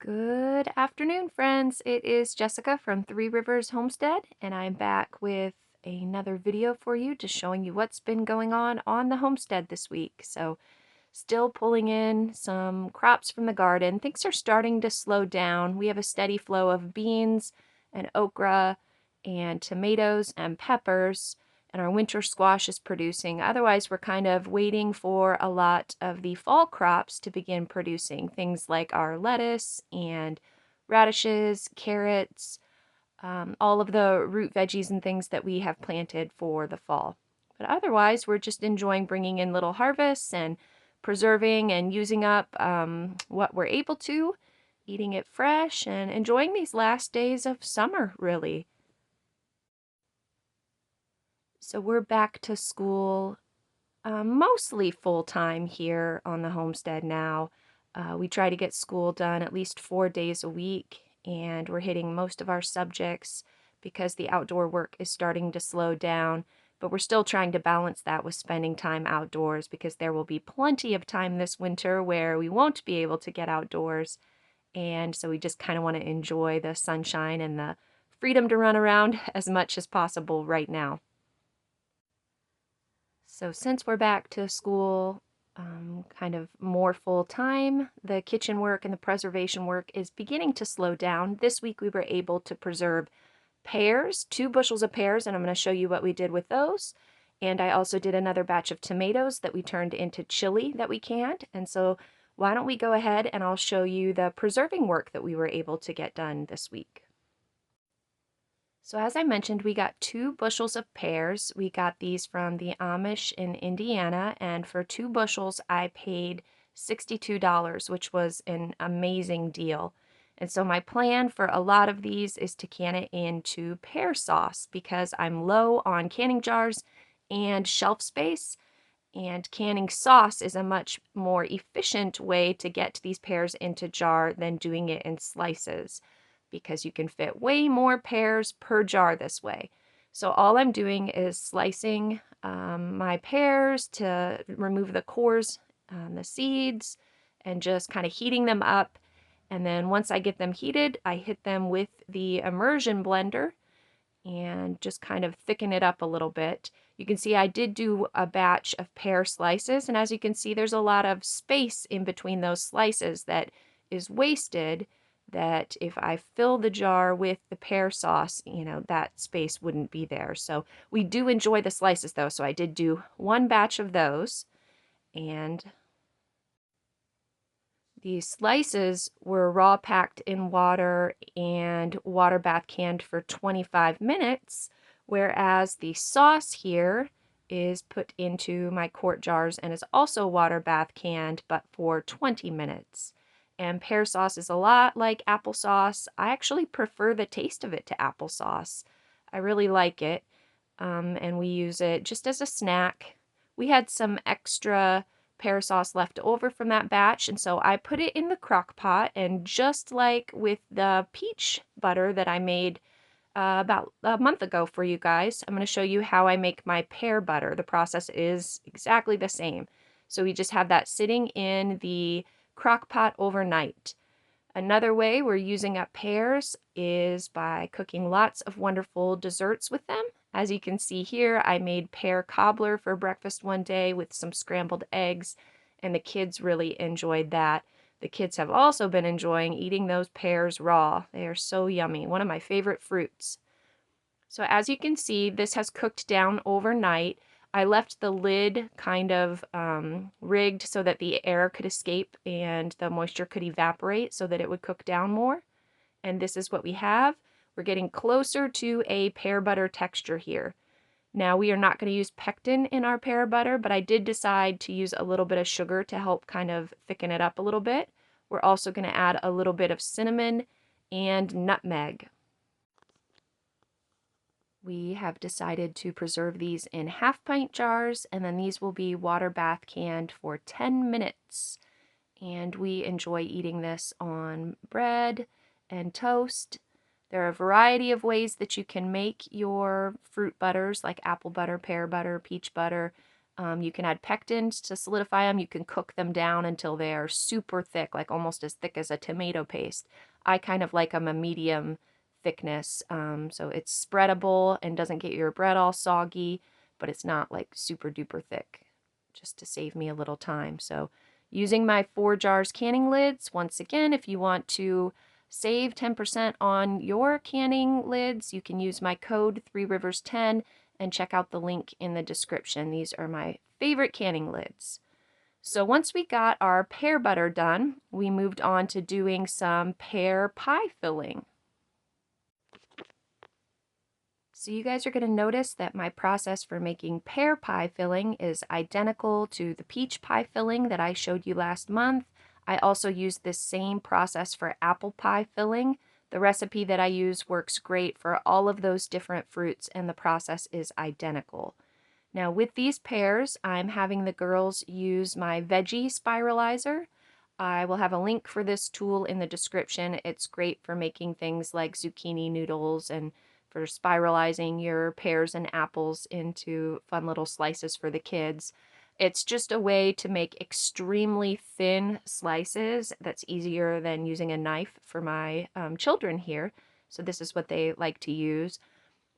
Good afternoon, friends. It is Jessica from Three Rivers Homestead, and I'm back with another video for you, just showing you what's been going on the homestead this week. So, still pulling in some crops from the garden. Things are starting to slow down. We have a steady flow of beans and okra and tomatoes and peppers, and our winter squash is producing. Otherwise, we're kind of waiting for a lot of the fall crops to begin producing. Things like our lettuce and radishes, carrots, all of the root veggies and things that we have planted for the fall. But otherwise, we're just enjoying bringing in little harvests and preserving and using up what we're able to, eating it fresh, and enjoying these last days of summer, really. So we're back to school, mostly full-time here on the homestead now. We try to get school done at least 4 days a week, and we're hitting most of our subjects because the outdoor work is starting to slow down, but we're still trying to balance that with spending time outdoors because there will be plenty of time this winter where we won't be able to get outdoors, and so we just kind of want to enjoy the sunshine and the freedom to run around as much as possible right now. So since we're back to school, kind of more full time, the kitchen work and the preservation work is beginning to slow down. This week we were able to preserve pears, 2 bushels of pears, and I'm going to show you what we did with those. And I also did another batch of tomatoes that we turned into chili that we canned. And so why don't we go ahead and I'll show you the preserving work that we were able to get done this week. So as I mentioned, we got 2 bushels of pears. We got these from the Amish in Indiana, and for 2 bushels, I paid $62, which was an amazing deal. And so my plan for a lot of these is to can it into pear sauce because I'm low on canning jars and shelf space, and canning sauce is a much more efficient way to get these pears into jar than doing it in slices, because you can fit way more pears per jar this way. So all I'm doing is slicing my pears to remove the cores, the seeds, and just kind of heating them up. And then once I get them heated, I hit them with the immersion blender and just kind of thicken it up a little bit. You can see I did do a batch of pear slices, and as you can see, there's a lot of space in between those slices that is wasted, that if I fill the jar with the pear sauce, that space wouldn't be there. So we do enjoy the slices though, so I did do 1 batch of those, and these slices were raw packed in water and water bath canned for 25 minutes, whereas the sauce here is put into my quart jars and is also water bath canned, but for 20 minutes. And pear sauce is a lot like applesauce. I actually prefer the taste of it to applesauce. I really like it, and we use it just as a snack. We had some extra pear sauce left over from that batch, and so I put it in the crock pot, and just like with the peach butter that I made about a month ago for you guys, I'm going to show you how I make my pear butter. The process is exactly the same. So we just have that sitting in the crock pot overnight. Another way we're using up pears is by cooking lots of wonderful desserts with them. As you can see here, I made pear cobbler for breakfast one day with some scrambled eggs, and the kids really enjoyed that. The kids have also been enjoying eating those pears raw. They are so yummy, one of my favorite fruits. So as you can see, this has cooked down overnight. I left the lid kind of rigged so that the air could escape and the moisture could evaporate so that it would cook down more. And this is what we have. We're getting closer to a pear butter texture here. Now we are not going to use pectin in our pear butter, but I did decide to use a little bit of sugar to help kind of thicken it up a little bit. We're also going to add a little bit of cinnamon and nutmeg. We have decided to preserve these in half-pint jars, and then these will be water bath canned for 10 minutes. And we enjoy eating this on bread and toast. There are a variety of ways that you can make your fruit butters, like apple butter, pear butter, peach butter. You can add pectins to solidify them. You can cook them down until they are super thick, like almost as thick as a tomato paste. I kind of like them a medium thickness, so it's spreadable and doesn't get your bread all soggy, but it's not like super duper thick, just to save me a little time. So using my 4 jars canning lids, once again, if you want to save 10% on your canning lids, you can use my code 3rivers10 and check out the link in the description. These are my favorite canning lids. So once we got our pear butter done, we moved on to doing some pear pie filling. So you guys are going to notice that my process for making pear pie filling is identical to the peach pie filling that I showed you last month. I also use this same process for apple pie filling. The recipe that I use works great for all of those different fruits, and the process is identical. Now with these pears, I'm having the girls use my veggie spiralizer. I will have a link for this tool in the description. It's great for making things like zucchini noodles and for spiralizing your pears and apples into fun little slices for the kids. It's just a way to make extremely thin slices that's easier than using a knife for my children here. So this is what they like to use.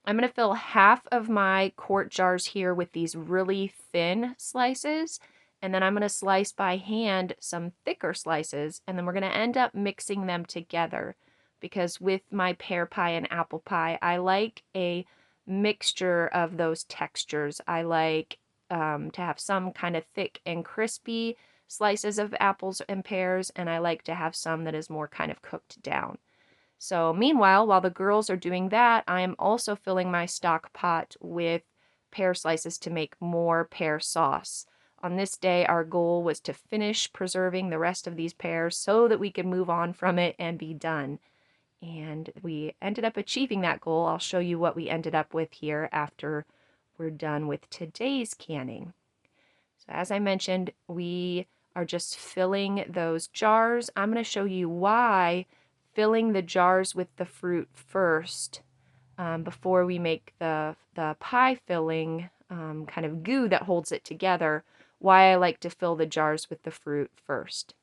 I'm going to fill half of my quart jars here with these really thin slices, and then I'm going to slice by hand some thicker slices, and then we're going to end up mixing them together, because with my pear pie and apple pie, I like a mixture of those textures. I like to have some kind of thick and crispy slices of apples and pears, and I like to have some that is more kind of cooked down. So meanwhile, while the girls are doing that, I am also filling my stock pot with pear slices to make more pear sauce. On this day, our goal was to finish preserving the rest of these pears so that we could move on from it and be done. And we ended up achieving that goal. I'll show you what we ended up with here after we're done with today's canning. So as I mentioned, we are just filling those jars. I'm going to show you why filling the jars with the fruit first before we make the pie filling kind of goo that holds it together, why I like to fill the jars with the fruit first.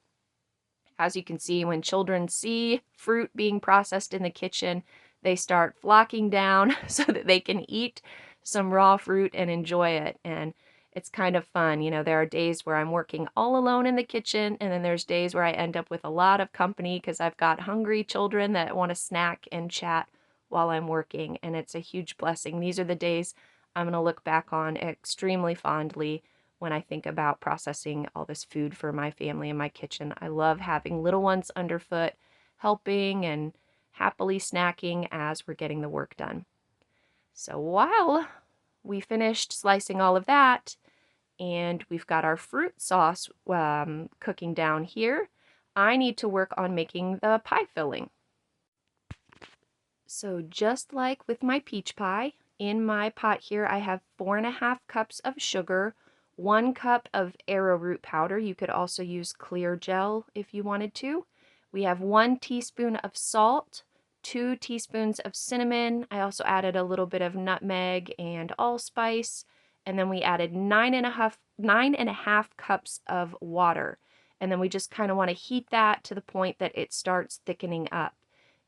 As you can see, when children see fruit being processed in the kitchen, they start flocking down so that they can eat some raw fruit and enjoy it. And it's kind of fun. You know, there are days where I'm working all alone in the kitchen, and then there's days where I end up with a lot of company because I've got hungry children that want to snack and chat while I'm working, and it's a huge blessing. These are the days I'm going to look back on extremely fondly when I think about processing all this food for my family in my kitchen. I love having little ones underfoot, helping and happily snacking as we're getting the work done. So while we finished slicing all of that, and we've got our fruit sauce cooking down here, I need to work on making the pie filling. So just like with my peach pie, in my pot here I have 4.5 cups of sugar, 1 cup of arrowroot powder. You could also use clear gel if you wanted to. We have 1 teaspoon of salt, 2 teaspoons of cinnamon. I also added a little bit of nutmeg and allspice. And then we added 9.5 cups of water. And then we just kind of want to heat that to the point that it starts thickening up.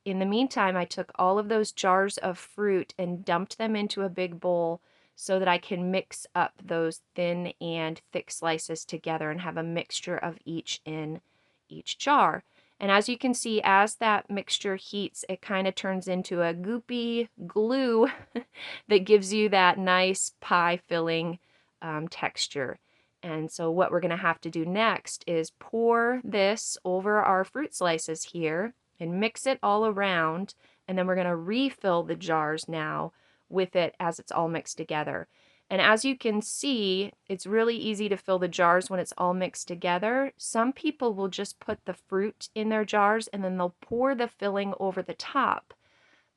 In the meantime, I took all of those jars of fruit and dumped them into a big bowl so that I can mix up those thin and thick slices together and have a mixture of each in each jar. And as you can see, as that mixture heats, it kind of turns into a goopy glue that gives you that nice pie filling texture. And so what we're going to have to do next is pour this over our fruit slices here and mix it all around. And then we're going to refill the jars now with it as it's all mixed together. And as you can see, it's really easy to fill the jars when it's all mixed together. Some people will just put the fruit in their jars and then they'll pour the filling over the top.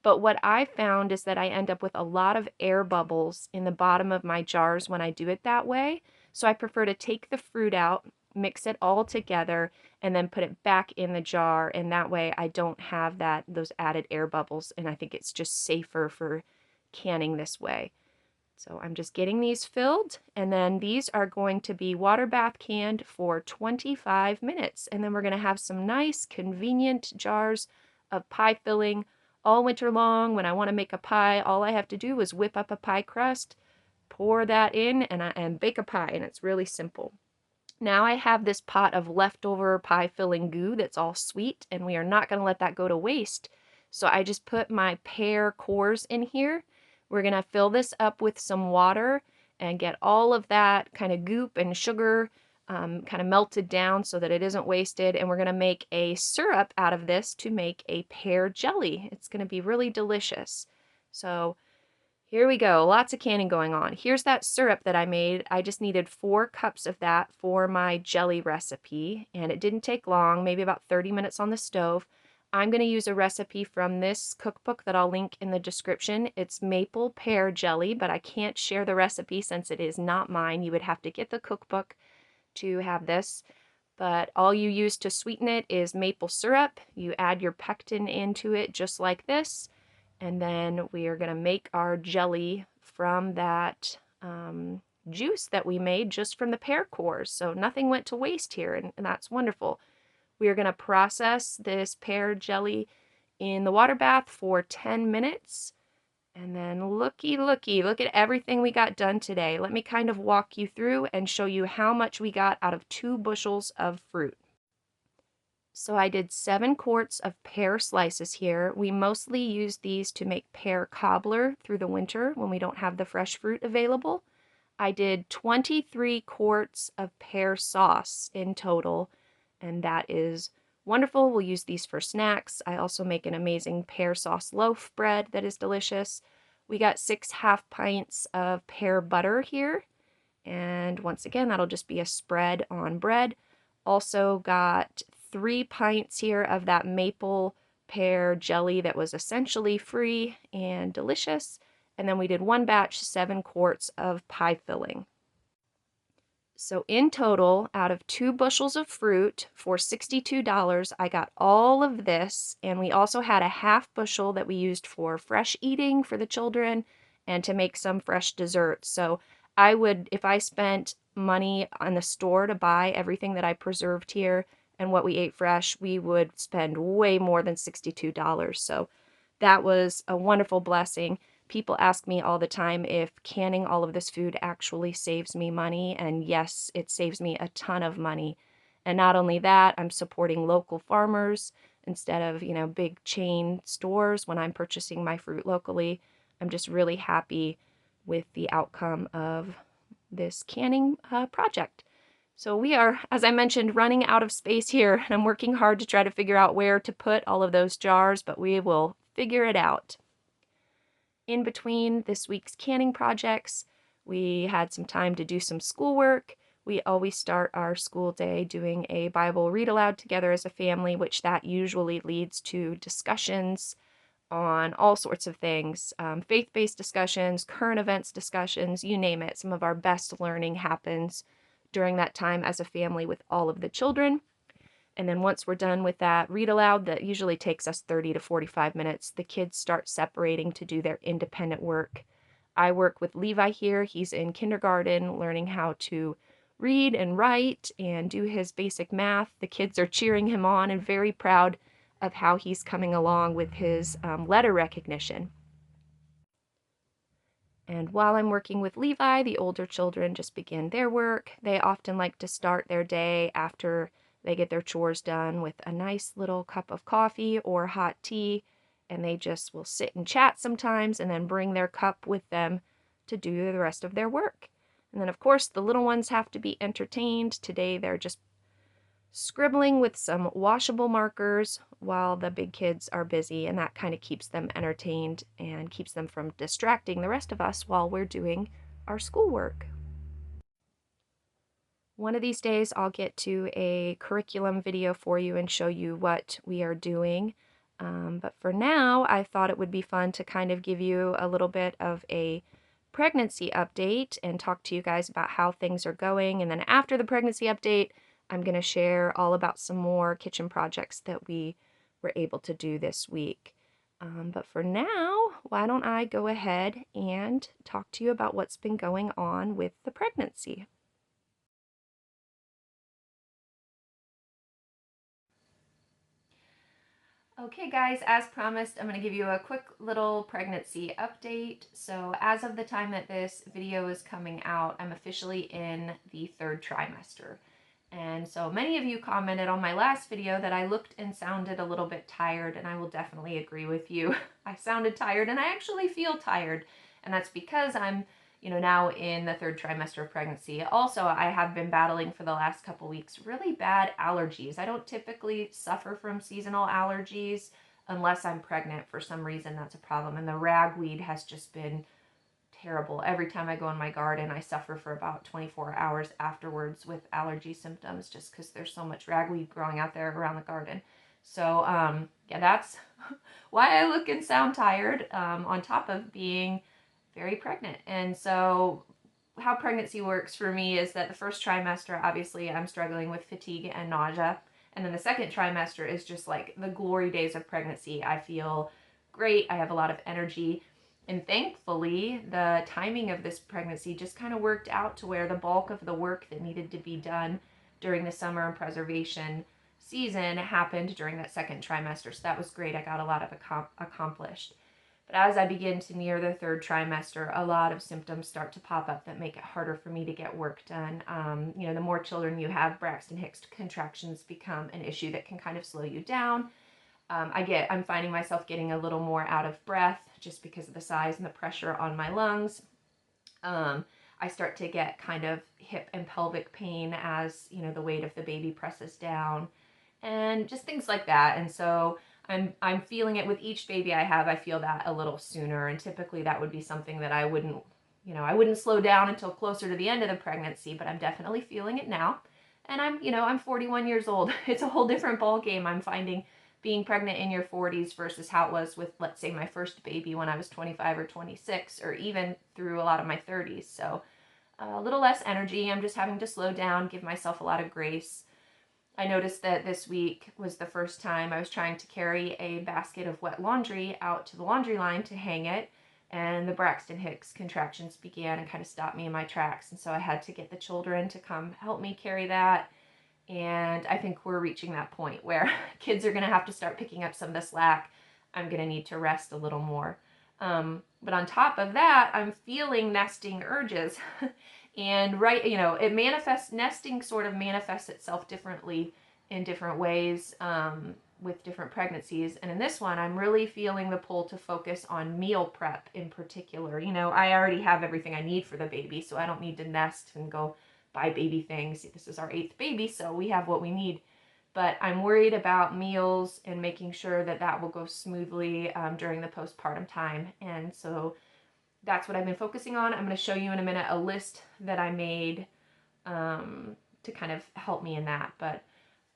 But what I found is that I end up with a lot of air bubbles in the bottom of my jars when I do it that way. So I prefer to take the fruit out, mix it all together, and then put it back in the jar. And that way I don't have those added air bubbles. And I think it's just safer for canning this way. So I'm just getting these filled, and then these are going to be water bath canned for 25 minutes. And then we're going to have some nice convenient jars of pie filling all winter long. When I want to make a pie, all I have to do is whip up a pie crust, pour that in, and bake a pie, and it's really simple. Now I have this pot of leftover pie filling goo that's all sweet, and we are not going to let that go to waste. So I just put my pear cores in here. We're going to fill this up with some water and get all of that kind of goop and sugar kind of melted down so that it isn't wasted. And we're going to make a syrup out of this to make a pear jelly. It's going to be really delicious. So here we go. Lots of canning going on. Here's that syrup that I made. I just needed 4 cups of that for my jelly recipe, and it didn't take long, maybe about 30 minutes on the stove. I'm going to use a recipe from this cookbook that I'll link in the description. It's maple pear jelly, but I can't share the recipe since it is not mine. You would have to get the cookbook to have this. But all you use to sweeten it is maple syrup. You add your pectin into it just like this. And then we are going to make our jelly from that juice that we made just from the pear cores. So nothing went to waste here, and that's wonderful. We are going to process this pear jelly in the water bath for 10 minutes. And then looky, look at everything we got done today. Let me kind of walk you through and show you how much we got out of 2 bushels of fruit. So I did 7 quarts of pear slices here. We mostly use these to make pear cobbler through the winter when we don't have the fresh fruit available. I did 23 quarts of pear sauce in total, and that is wonderful. We'll use these for snacks. I also make an amazing pear sauce loaf bread that is delicious. We got 6 half pints of pear butter here, and once again, that'll just be a spread on bread. Also got 3 pints here of that maple pear jelly that was essentially free and delicious. And then we did 1 batch, 7 quarts of pie filling. So in total, out of 2 bushels of fruit for $62, I got all of this. And we also had a half bushel that we used for fresh eating for the children and to make some fresh desserts. So I would, if I spent money on the store to buy everything that I preserved here and what we ate fresh, we would spend way more than $62. So that was a wonderful blessing. People ask me all the time if canning all of this food actually saves me money, and yes, it saves me a ton of money. And not only that, I'm supporting local farmers instead of, big chain stores when I'm purchasing my fruit locally. I'm just really happy with the outcome of this canning project. So we are, as I mentioned, running out of space here, and I'm working hard to try to figure out where to put all of those jars, but we will figure it out. In between this week's canning projects, we had some time to do some schoolwork. We always start our school day doing a Bible read aloud together as a family, which that usually leads to discussions on all sorts of things, faith-based discussions, current events discussions, you name it. Some of our best learning happens during that time as a family with all of the children. And then once we're done with that read aloud, that usually takes us 30 to 45 minutes, the kids start separating to do their independent work. I work with Levi here. He's in kindergarten, learning how to read and write and do his basic math. The kids are cheering him on and very proud of how he's coming along with his letter recognition. And while I'm working with Levi, the older children just begin their work. They often like to start their day after they get their chores done with a nice little cup of coffee or hot tea, and they just will sit and chat sometimes and then bring their cup with them to do the rest of their work. And then, of course, the little ones have to be entertained. Today, they're just scribbling with some washable markers while the big kids are busy, and that kind of keeps them entertained and keeps them from distracting the rest of us while we're doing our schoolwork. One of these days I'll get to a curriculum video for you and show you what we are doing. But for now, I thought it would be fun to kind of give you a little bit of a pregnancy update and talk to you guys about how things are going. And then after the pregnancy update, I'm going to share all about some more kitchen projects that we were able to do this week. But for now, why don't I go ahead and talk to you about what's been going on with the pregnancy. Okay guys, as promised, I'm going to give you a quick little pregnancy update. So as of the time that this video is coming out, I'm officially in the 3rd trimester. And so many of you commented on my last video that I looked and sounded a little bit tired, and I will definitely agree with you. I sounded tired, and I actually feel tired, and that's because I'm now in the 3rd trimester of pregnancy. Also, I have been battling for the last couple weeks really bad allergies. I don't typically suffer from seasonal allergies unless I'm pregnant. For some reason, that's a problem. And the ragweed has just been terrible. Every time I go in my garden, I suffer for about 24 hours afterwards with allergy symptoms just because there's so much ragweed growing out there around the garden. So, yeah, that's why I look and sound tired, on top of being very pregnant. And so how pregnancy works for me is that the 1st trimester, obviously, I'm struggling with fatigue and nausea. And then the 2nd trimester is just like the glory days of pregnancy. I feel great. I have a lot of energy. And thankfully, the timing of this pregnancy just kind of worked out to where the bulk of the work that needed to be done during the summer and preservation season happened during that 2nd trimester. So that was great. I got a lot of accomplished. But as I begin to near the 3rd trimester, a lot of symptoms start to pop up that make it harder for me to get work done. The more children you have, Braxton Hicks contractions become an issue that can kind of slow you down. I'm finding myself getting a little more out of breath just because of the size and the pressure on my lungs. I start to get kind of hip and pelvic pain as, the weight of the baby presses down and just things like that. And so I'm feeling it with each baby I have. I feel that a little sooner, and typically that would be something that I wouldn't slow down until closer to the end of the pregnancy, but I'm definitely feeling it now. And I'm 41 years old. It's a whole different ball game. I'm finding being pregnant in your 40s versus how it was with, let's say, my first baby when I was 25 or 26, or even through a lot of my 30s. So a little less energy. I'm just having to slow down, give myself a lot of grace. I noticed that this week was the first time I was trying to carry a basket of wet laundry out to the laundry line to hang it, and the Braxton Hicks contractions began and kind of stopped me in my tracks. And so I had to get the children to come help me carry that. And I think we're reaching that point where kids are going to have to start picking up some of the slack. I'm going to need to rest a little more. But on top of that, I'm feeling nesting urges. And nesting sort of manifests itself differently in different ways with different pregnancies. And in this one, I'm really feeling the pull to focus on meal prep in particular. I already have everything I need for the baby, so I don't need to nest and go buy baby things. This is our 8th baby, so we have what we need. But I'm worried about meals and making sure that that will go smoothly during the postpartum time. And so that's what I've been focusing on. I'm going to show you in a minute a list that I made to kind of help me in that. But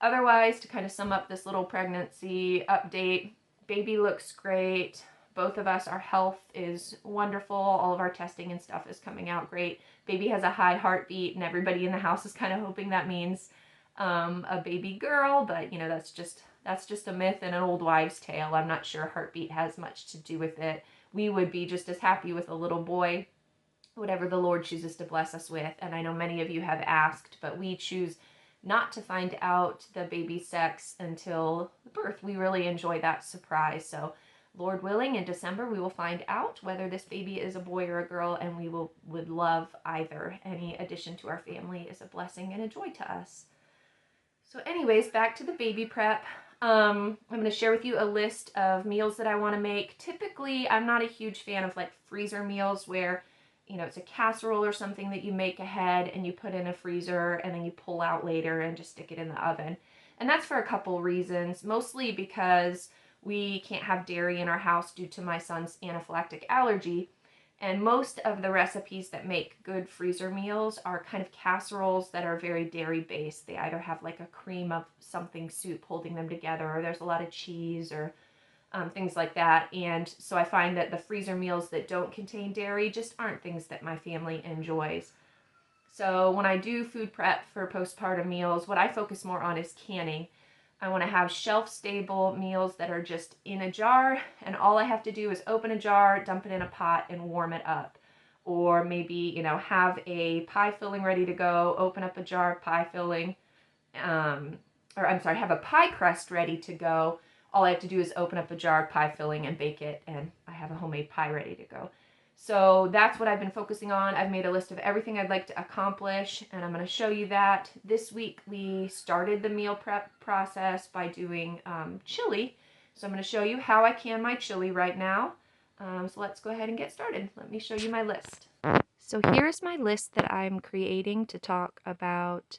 otherwise, to kind of sum up this little pregnancy update, baby looks great. Both of us, our health is wonderful. All of our testing and stuff is coming out great. Baby has a high heartbeat, and everybody in the house is kind of hoping that means a baby girl, but that's just a myth and an old wives' tale. I'm not sure heartbeat has much to do with it. We would be just as happy with a little boy, whatever the Lord chooses to bless us with. And I know many of you have asked, but we choose not to find out the baby's sex until birth. We really enjoy that surprise. So Lord willing, in December, we will find out whether this baby is a boy or a girl, and we would love either. Any addition to our family is a blessing and a joy to us. So anyways, back to the baby prep. I'm going to share with you a list of meals that I want to make. Typically, I'm not a huge fan of like freezer meals where, it's a casserole or something that you make ahead and you put in a freezer and then you pull out later and just stick it in the oven. And that's for a couple reasons, mostly because we can't have dairy in our house due to my son's anaphylactic allergy. And most of the recipes that make good freezer meals are kind of casseroles that are very dairy based. They either have like a cream of something soup holding them together, or there's a lot of cheese or things like that. And so I find that the freezer meals that don't contain dairy just aren't things that my family enjoys. So when I do food prep for postpartum meals, what I focus more on is canning. I want to have shelf-stable meals that are just in a jar, and all I have to do is open a jar, dump it in a pot, and warm it up. Or maybe, have a pie filling ready to go, open up a jar of pie filling, or I'm sorry, have a pie crust ready to go. All I have to do is open up a jar of pie filling and bake it, and I have a homemade pie ready to go. So that's what I've been focusing on. I've made a list of everything I'd like to accomplish, and I'm going to show you that. This week we started the meal prep process by doing chili. So I'm going to show you how I can my chili right now. So let's go ahead and get started. Let me show you my list. So here's my list that I'm creating to talk about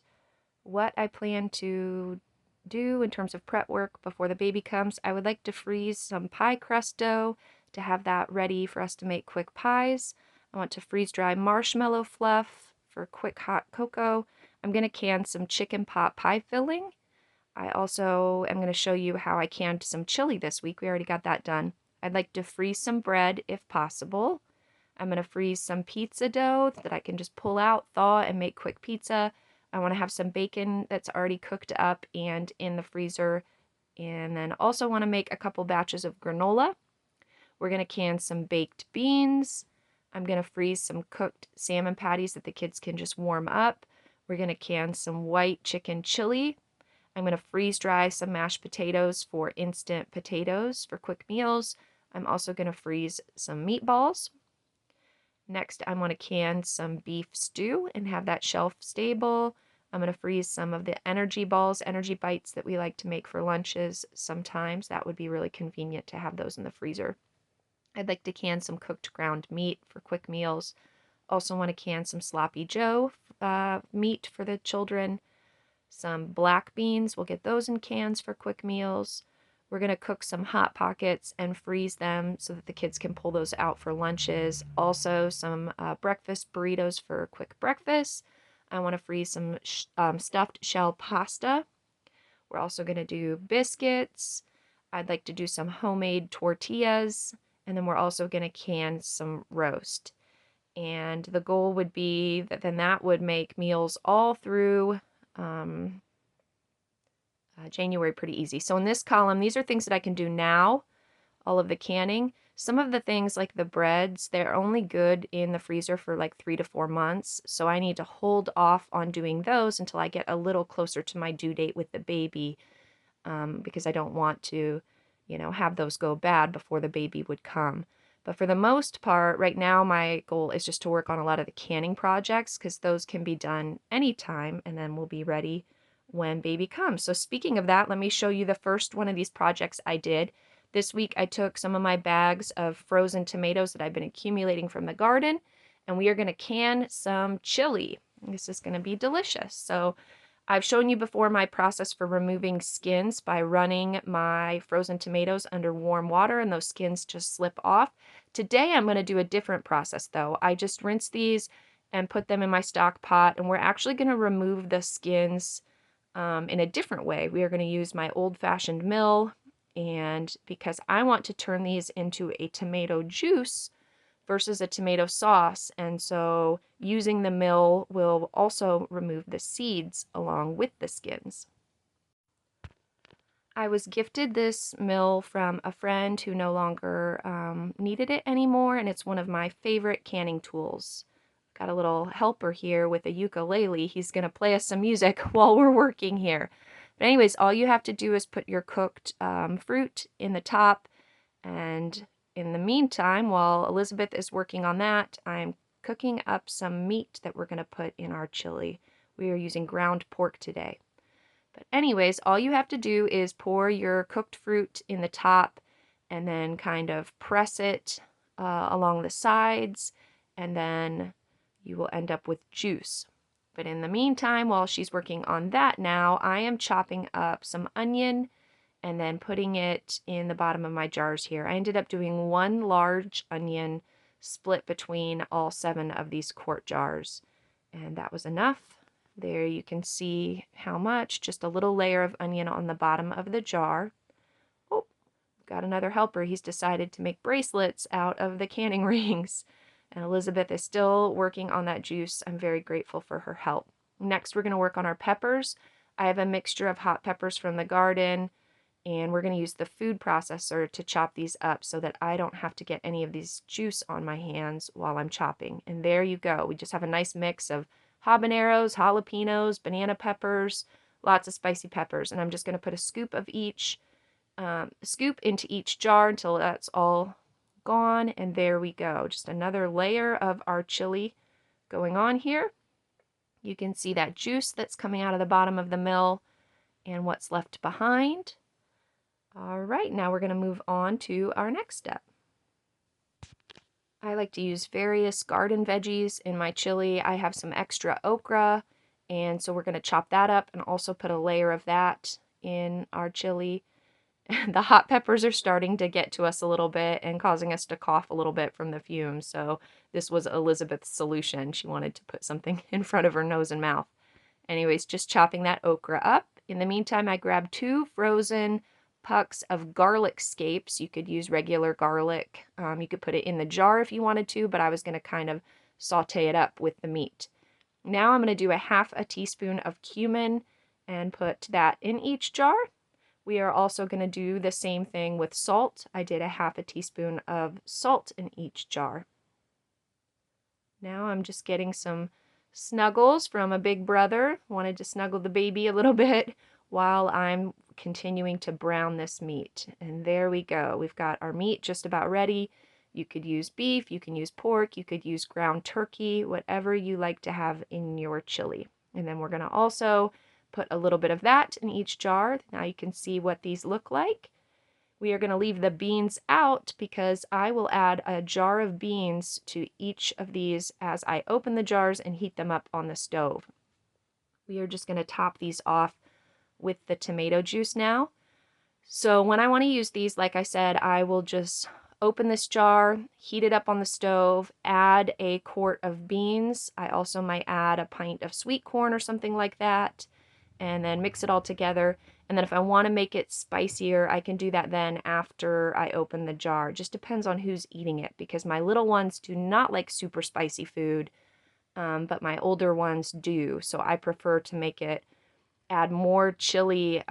what I plan to do in terms of prep work before the baby comes. I would like to freeze some pie crust dough to have that ready for us to make quick pies. I want to freeze dry marshmallow fluff for quick hot cocoa. I'm going to can some chicken pot pie filling. I also am going to show you how I canned some chili this week. We already got that done. I'd like to freeze some bread if possible. I'm going to freeze some pizza dough that I can just pull out, thaw, and make quick pizza. I want to have some bacon that's already cooked up and in the freezer. And then also want to make a couple batches of granola. We're going to can some baked beans. I'm going to freeze some cooked salmon patties that the kids can just warm up. We're going to can some white chicken chili. I'm going to freeze dry some mashed potatoes for instant potatoes for quick meals. I'm also going to freeze some meatballs. Next, I want to can some beef stew and have that shelf stable. I'm going to freeze some of the energy balls, energy bites that we like to make for lunches sometimes. That would be really convenient to have those in the freezer. I'd like to can some cooked ground meat for quick meals. Also want to can some sloppy joe meat for the children. Some black beans, we'll get those in cans for quick meals. We're going to cook some Hot Pockets and freeze them so that the kids can pull those out for lunches. Also, some breakfast burritos for quick breakfast. I want to freeze some stuffed shell pasta. We're also going to do biscuits. I'd like to do some homemade tortillas. And then we're also going to can some roast. And the goal would be that then that would make meals all through January pretty easy. So in this column, these are things that I can do now, all of the canning. Some of the things like the breads, they're only good in the freezer for like 3 to 4 months. So I need to hold off on doing those until I get a little closer to my due date with the baby because I don't want to, have those go bad before the baby would come. But for the most part, right now, my goal is just to work on a lot of the canning projects because those can be done anytime and then we'll be ready when baby comes. So speaking of that, let me show you the first one of these projects I did. This week I took some of my bags of frozen tomatoes that I've been accumulating from the garden, and we are going to can some chili. This is going to be delicious. So I've shown you before my process for removing skins by running my frozen tomatoes under warm water and those skins just slip off. Today I'm going to do a different process though. I just rinse these and put them in my stock pot, and we're actually going to remove the skins in a different way. We are going to use my old-fashioned mill, and because I want to turn these into a tomato juice versus a tomato sauce, and so using the mill will also remove the seeds along with the skins. I was gifted this mill from a friend who no longer needed it anymore, and it's one of my favorite canning tools. Got a little helper here with a ukulele. He's going to play us some music while we're working here. But anyways, all you have to do is put your cooked fruit in the top, and in the meantime, while Elizabeth is working on that, I'm cooking up some meat that we're going to put in our chili. We are using ground pork today. But anyways, all you have to do is pour your cooked fruit in the top and then kind of press it along the sides, and then you will end up with juice. But in the meantime, while she's working on that now, I am chopping up some onion and then putting it in the bottom of my jars here. I ended up doing 1 large onion split between all 7 of these quart jars, and that was enough. There you can see how much, just a little layer of onion on the bottom of the jar. Oh, got another helper. He's decided to make bracelets out of the canning rings. And Elizabeth is still working on that juice. I'm very grateful for her help. Next, we're going to work on our peppers. I have a mixture of hot peppers from the garden, and we're going to use the food processor to chop these up so that I don't have to get any of these juice on my hands while I'm chopping. And there you go. We just have a nice mix of habaneros, jalapenos, banana peppers, lots of spicy peppers. And I'm just going to put a scoop of each, scoop into each jar until that's all gone. And there we go. Just another layer of our chili going on here. You can see that juice that's coming out of the bottom of the mill and what's left behind. All right, now we're going to move on to our next step. I like to use various garden veggies in my chili. I have some extra okra, and so we're going to chop that up and also put a layer of that in our chili. The hot peppers are starting to get to us a little bit and causing us to cough a little bit from the fumes, so this was Elizabeth's solution. She wanted to put something in front of her nose and mouth. Anyways, just chopping that okra up. In the meantime, I grabbed 2 frozen pucks of garlic scapes. You could use regular garlic. You could put it in the jar if you wanted to, but I was going to kind of saute it up with the meat. Now I'm going to do a half a teaspoon of cumin and put that in each jar. We are also going to do the same thing with salt. I did a half a teaspoon of salt in each jar. Now I'm just getting some snuggles from a big brother. Wanted to snuggle the baby a little bit while I'm continuing to brown this meat. And there we go. We've got our meat just about ready. You could use beef, you can use pork, you could use ground turkey, whatever you like to have in your chili. And then we're going to also put a little bit of that in each jar. Now you can see what these look like. We are going to leave the beans out because I will add a jar of beans to each of these as I open the jars and heat them up on the stove. We are just going to top these off with the tomato juice now. So when I want to use these, like I said, I will just open this jar, heat it up on the stove, add a quart of beans. I also might add a pint of sweet corn or something like that, and then mix it all together. And then if I want to make it spicier, I can do that then after I open the jar. It just depends on who's eating it, because my little ones do not like super spicy food, but my older ones do. So I prefer to add more chili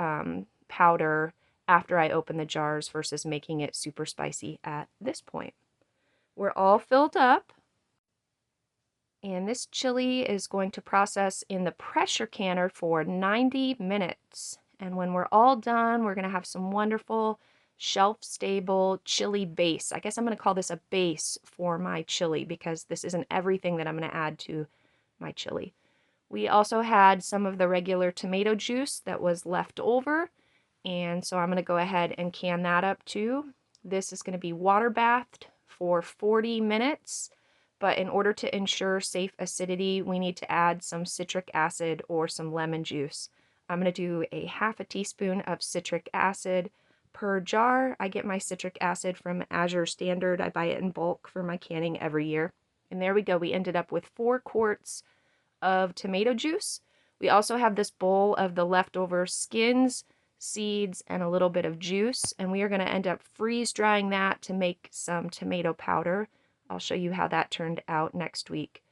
powder after I open the jars versus making it super spicy at this point. We're all filled up. And this chili is going to process in the pressure canner for 90 minutes. And when we're all done, we're going to have some wonderful shelf-stable chili base. I guess I'm going to call this a base for my chili because this isn't everything that I'm going to add to my chili. We also had some of the regular tomato juice that was left over, and so I'm going to go ahead and can that up too. This is going to be water bathed for 40 minutes. But in order to ensure safe acidity, we need to add some citric acid or some lemon juice. I'm going to do a half a teaspoon of citric acid per jar. I get my citric acid from Azure Standard. I buy it in bulk for my canning every year. And there we go. We ended up with 4 quarts of tomato juice. We also have this bowl of the leftover skins, seeds, and a little bit of juice. And we are going to end up freeze drying that to make some tomato powder. I'll show you how that turned out next week.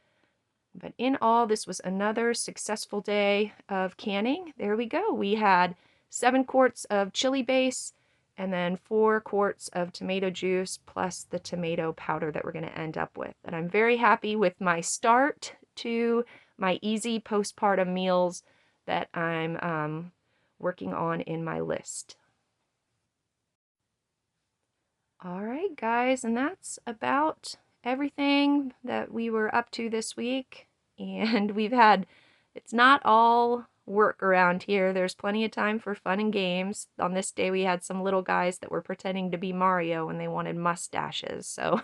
But in all, this was another successful day of canning. There we go. We had 7 quarts of chili base and then 4 quarts of tomato juice plus the tomato powder that we're going to end up with. And I'm very happy with my start to my easy postpartum meals that I'm working on in my list. All right, guys, and that's about everything that we were up to this week. And it's not all work around here. There's plenty of time for fun and games. On this day, we had some little guys that were pretending to be Mario and they wanted mustaches. So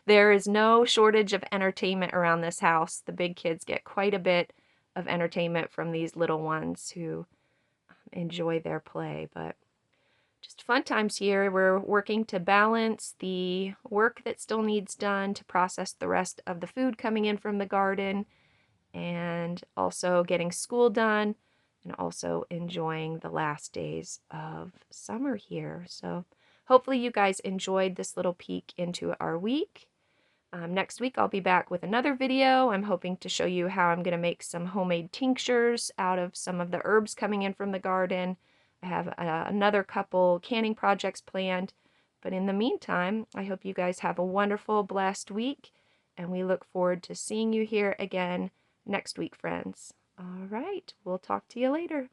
there is no shortage of entertainment around this house. The big kids get quite a bit of entertainment from these little ones who enjoy their play, but just fun times here. We're working to balance the work that still needs done to process the rest of the food coming in from the garden, and also getting school done, and also enjoying the last days of summer here. So hopefully you guys enjoyed this little peek into our week. Next week I'll be back with another video. I'm hoping to show you how I'm going to make some homemade tinctures out of some of the herbs coming in from the garden. I have another couple canning projects planned. But in the meantime, I hope you guys have a wonderful, blessed week. And we look forward to seeing you here again next week, friends. All right, we'll talk to you later.